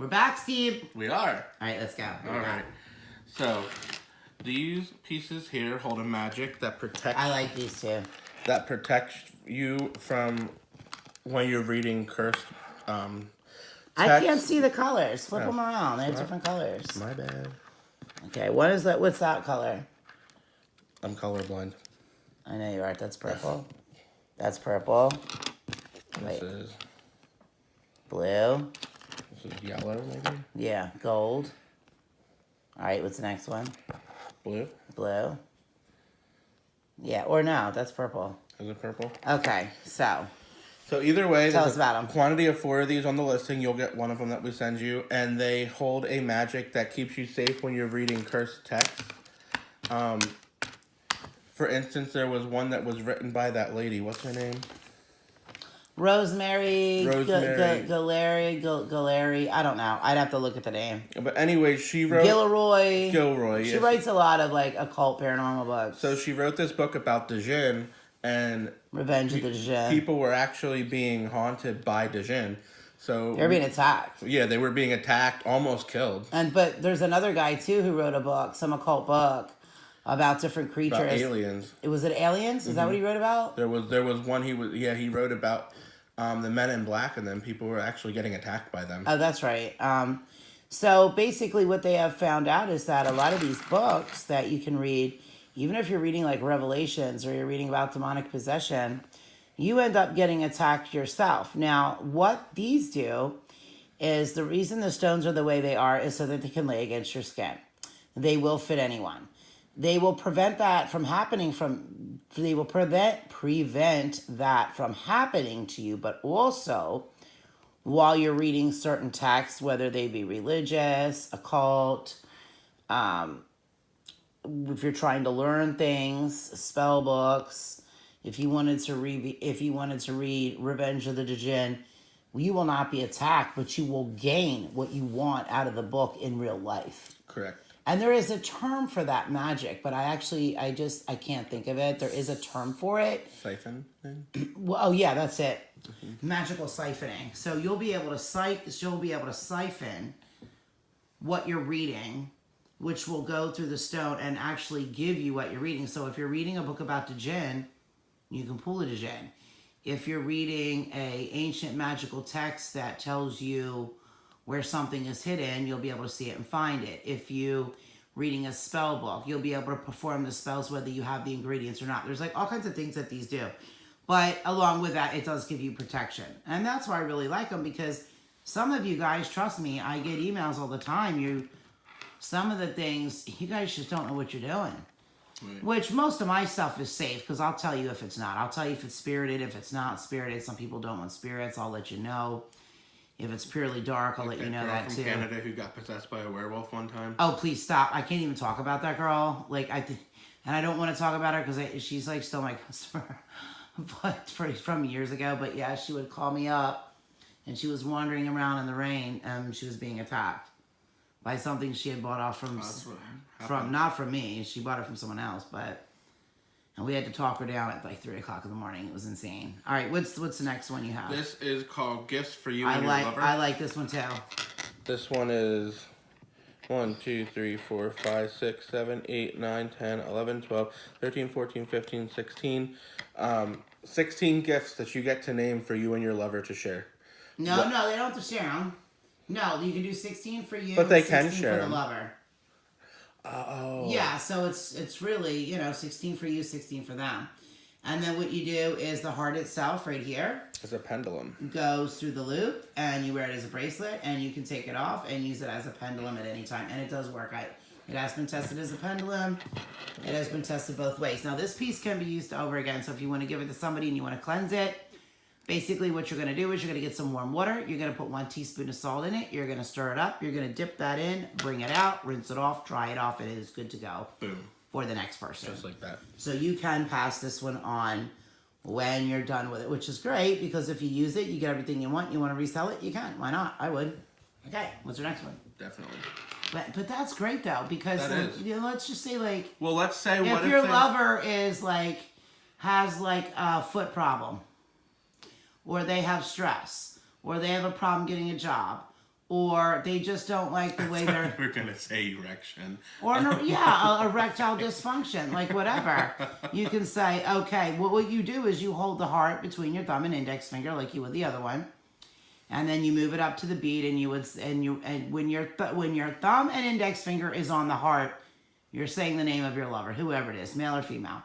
We're back, Steve. We are. All right, let's go. All right. So, these pieces here hold a magic that protects... I like these two. That protects you from when you're reading cursed text. I can't see the colors. Flip them around. They have different colors. My bad. Okay, what is that? What's that color? I'm colorblind. I know you are. That's purple. That's purple. This is... Blue. This is yellow, maybe? Yeah, gold. All right, what's the next one? Blue. Blue. Yeah, or no, that's purple. Is it purple? Okay, so either way, tell us about them. Quantity of 4 of these on the listing. You'll get one of them that we send you, and they hold a magic that keeps you safe when you're reading cursed text. For instance, there was one that was written by that lady. What's her name? Rosemary. Galeri. I don't know. I'd have to look at the name. But anyway, she wrote... Gilroy. She writes a lot of, like, occult paranormal books. So she wrote this book about the Djinn, and... Revenge of the Djinn. People were actually being haunted by the Djinn. So... They were being attacked. Yeah, they were being attacked, almost killed. But there's another guy, too, who wrote a book, some occult book, about different creatures. About aliens. Was it aliens? Is that what he wrote about? There was one he wrote about... the Men in Black, and then people were actually getting attacked by them. Oh, that's right. So basically what they have found out is that a lot of these books that you can read, even if you're reading like Revelations or you're reading about demonic possession, you end up getting attacked yourself. Now, what these do is the reason the stones are the way they are is so that they can lay against your skin. They will fit anyone. They will prevent that from happening they will prevent that from happening to you, but also while you're reading certain texts, whether they be religious, occult, if you're trying to learn things, spell books, if you wanted to read Revenge of the Djinn, you will not be attacked, but you will gain what you want out of the book in real life. Correct. And there is a term for that magic, but I can't think of it. There is a term for it. Siphon? Well, oh yeah, that's it. Mm-hmm. Magical siphoning. So you'll be able to siphon what you're reading, which will go through the stone and actually give you what you're reading. So if you're reading a book about the Djinn, you can pull a Djinn. If you're reading a ancient magical text that tells you where something is hidden, you'll be able to see it and find it. If you reading a spell book, you'll be able to perform the spells whether you have the ingredients or not. There's like all kinds of things that these do. But along with that, it does give you protection. And that's why I really like them, because some of you guys, trust me, I get emails all the time. Some of the things, you guys just don't know what you're doing. Right. Which most of my stuff is safe, because I'll tell you if it's not. I'll tell you if it's spirited, if it's not spirited. Some people don't want spirits. I'll let you know. If it's purely dark, I'll let you know that too. Canada who got possessed by a werewolf one time. Oh, please stop! I can't even talk about that girl. And I don't want to talk about her because she's like still my customer, but from years ago. But yeah, she would call me up, and she was wandering around in the rain, and she was being attacked by something she had bought off from not from me. She bought it from someone else, and we had to talk her down at like 3 o'clock in the morning. It was insane. All right, what's the next one you have? This is called Gifts for You and Your Lover. I like this one too. This one is 1, 2, 3, 4, 5, 6, 7, 8, 9, 10, 11, 12, 13, 14, 15, 16. 16 gifts that you get to name for you and your lover to share. No, they don't have to share them. No, you can do 16 for you, but they can share for the lover. Oh. Yeah, so it's really, 16 for you, 16 for them. And then what you do is the heart itself right here. It's a pendulum. Goes through the loop, and you wear it as a bracelet, and you can take it off and use it as a pendulum at any time. And it does work. It has been tested as a pendulum. It has been tested both ways. Now, this piece can be used over again. So if you want to give it to somebody and you want to cleanse it, basically what you're going to do is you're going to get some warm water. You're going to put 1 teaspoon of salt in it. You're going to stir it up. You're going to dip that in, bring it out, rinse it off, dry it off, and it is good to go. Boom. For the next person. Just like that. So you can pass this one on when you're done with it, which is great, because if you use it, you get everything you want. You want to resell it, you can. Why not? I would. Okay, what's your next one? Definitely. But that's great though, because let's just say let's say if your lover is has a foot problem, or they have stress, or they have a problem getting a job, or they just don't like the way they're... We're going to say erection. Or, yeah, erectile dysfunction, like whatever. You can say, okay, well, what you do is you hold the heart between your thumb and index finger like you would the other one. And then you move it up to the beat, and when your thumb and index finger is on the heart, you're saying the name of your lover, whoever it is, male or female.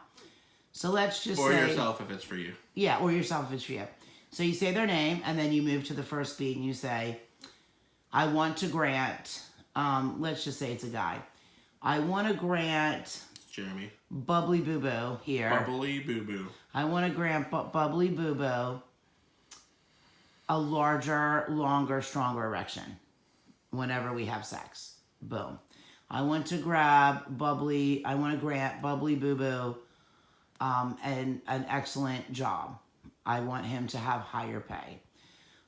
So let's just say... Or yourself if it's for you. Yeah, or yourself if it's for you. So you say their name, and then you move to the first beat, and you say, I want to grant, let's just say it's a guy. I want to grant... Jeremy. Bubbly Boo Boo here. Bubbly Boo Boo. I want to grant Bubbly Boo Boo a larger, longer, stronger erection whenever we have sex. Boom. I want to grant Bubbly Boo Boo an excellent job. I want him to have higher pay.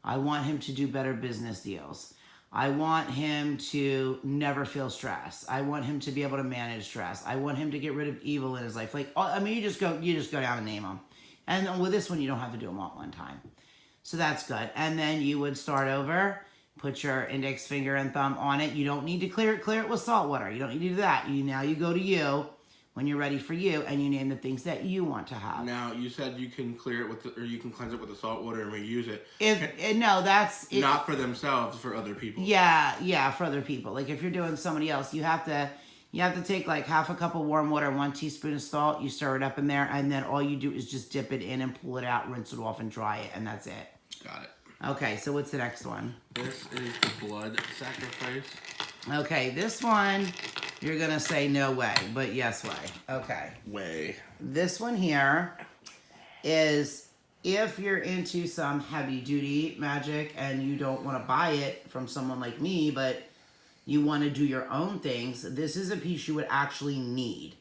I want him to do better business deals. I want him to never feel stress. I want him to be able to manage stress. I want him to get rid of evil in his life. Like, I mean, you just go down and name them. And with this one, you don't have to do them all at one time. So that's good. And then you would start over, put your index finger and thumb on it. You don't need to clear it with salt water. You don't need to do that. Now you go to you when you're ready for you, and you name the things that you want to have. Now, you said you can clear it or you can cleanse it with the salt water and reuse it. No, that's... Not for themselves, for other people. Yeah, for other people. Like if you're doing somebody else, you have to take like half a cup of warm water, 1 teaspoon of salt, you stir it up in there, and then all you do is just dip it in and pull it out, rinse it off, and dry it, and that's it. Got it. Okay, so what's the next one? This is the blood sacrifice. Okay, this one, you're going to say no way, but yes way. Okay. Way. This one here is if you're into some heavy-duty magic and you don't want to buy it from someone like me, but you want to do your own things, this is a piece you would actually need.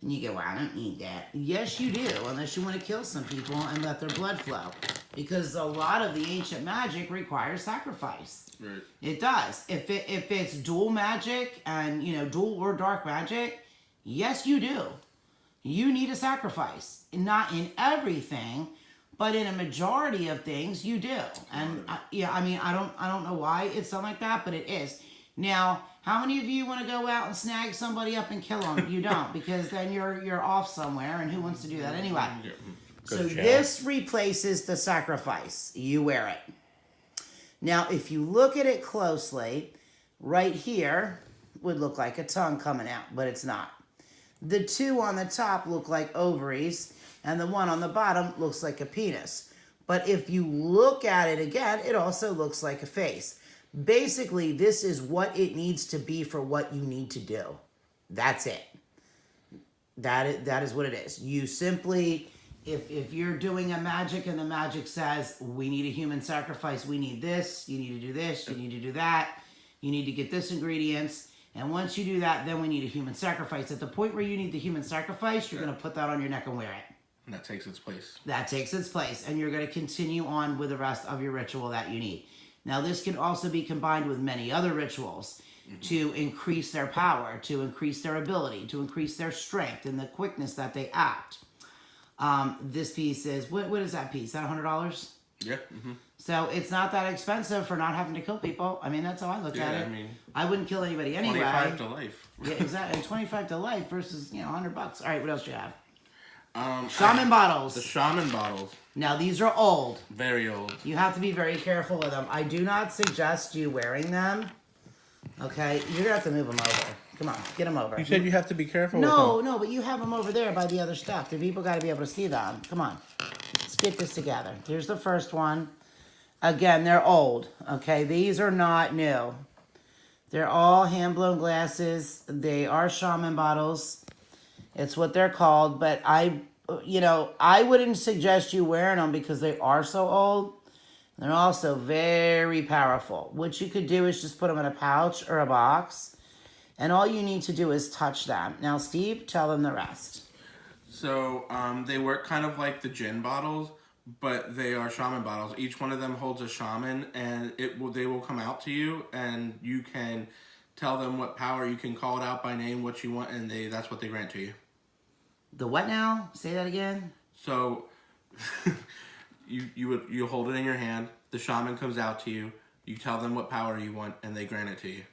And you go, well, I don't need that. Yes, you do, unless you want to kill some people and let their blood flow. Because a lot of the ancient magic requires sacrifice. Right. It does. If it's dual magic and, dual or dark magic, yes, you do. You need a sacrifice. Not in everything, but in a majority of things, you do. And, I don't know why it's done like that, but it is. Now, how many of you want to go out and snag somebody up and kill them? You don't, because then you're off somewhere, and who wants to do that anyway? So this replaces the sacrifice. You wear it. Now, if you look at it closely, right here would look like a tongue coming out, but it's not. The 2 on the top look like ovaries, and the 1 on the bottom looks like a penis. But if you look at it again, it also looks like a face. Basically, this is what it needs to be for what you need to do. That's it. That is what it is. You simply, if you're doing a magic and the magic says, we need a human sacrifice, we need this, you need to do this, you need to do that, you need to get this ingredients, and once you do that, then we need a human sacrifice. At the point where you need the human sacrifice, you're going to put that on your neck and wear it. And that takes its place. That takes its place, and you're going to continue on with the rest of your ritual that you need. Now, this can also be combined with many other rituals to increase their power, to increase their ability, to increase their strength and the quickness that they act. This piece is, what is that piece? Is that $100? Yeah. Mm-hmm. So it's not that expensive for not having to kill people. I mean, that's how I look at it. I wouldn't kill anybody anyway. 25 to life. Yeah, exactly. 25 to life versus, $100. All right, what else do you have? Shaman bottles. The Shaman bottles. Now, these are old. Very old. You have to be very careful with them. I do not suggest you wearing them. Okay? You're going to have to move them over. Come on, get them over. You said you have to be careful with them. No, but you have them over there by the other stuff. The people got to be able to see them. Come on. Let's get this together. Here's the first one. Again, they're old. Okay? These are not new. They're all hand-blown glasses. They are shaman bottles. It's what they're called, but I wouldn't suggest you wearing them because they are so old. They're also very powerful. What you could do is just put them in a pouch or a box, and all you need to do is touch them. Now, Steve, tell them the rest. So, they work kind of like the gin bottles, but they are shaman bottles. Each one of them holds a shaman, and they will come out to you, and you can tell them what power. You can call it out by name, what you want, and that's what they grant to you. The what now? Say that again. So, you hold it in your hand. The shaman comes out to you. You tell them what power you want, and they grant it to you.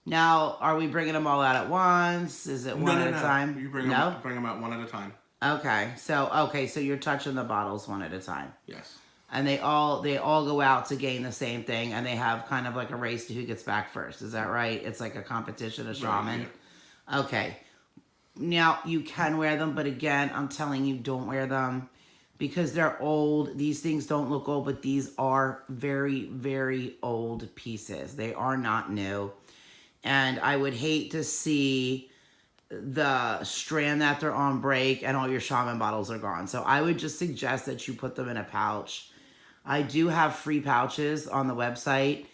Now, are we bringing them all out at once? Is it one at a time? You bring them out one at a time. Okay, so you're touching the bottles one at a time. Yes. And they all go out to gain the same thing, and they have kind of like a race to who gets back first. Is that right? It's like a competition of shaman. Right, yeah. Okay. Now you can wear them, but again, I'm telling you, don't wear them because they're old. These things don't look old, but these are very, very old pieces. They are not new, and I would hate to see the strand that they're on break and all your shaman bottles are gone. So I would just suggest that you put them in a pouch. I do have free pouches on the website.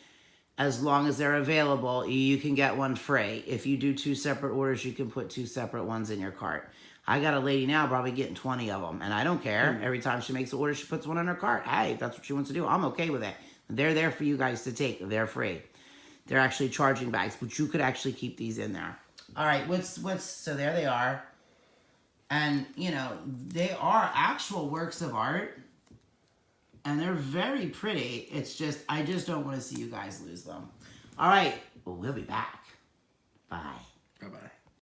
As long as they're available, you can get one free. If you do 2 separate orders, you can put 2 separate ones in your cart. I got a lady now probably getting 20 of them, and I don't care. Every time she makes an order, she puts one in her cart. Hey, if that's what she wants to do, I'm okay with it. They're there for you guys to take. They're free. They're actually charging bags, but you could actually keep these in there. All right, so there they are. And, you know, they are actual works of art. And they're very pretty. It's just, I just don't want to see you guys lose them. All right, well, we'll be back. Bye. Bye-bye.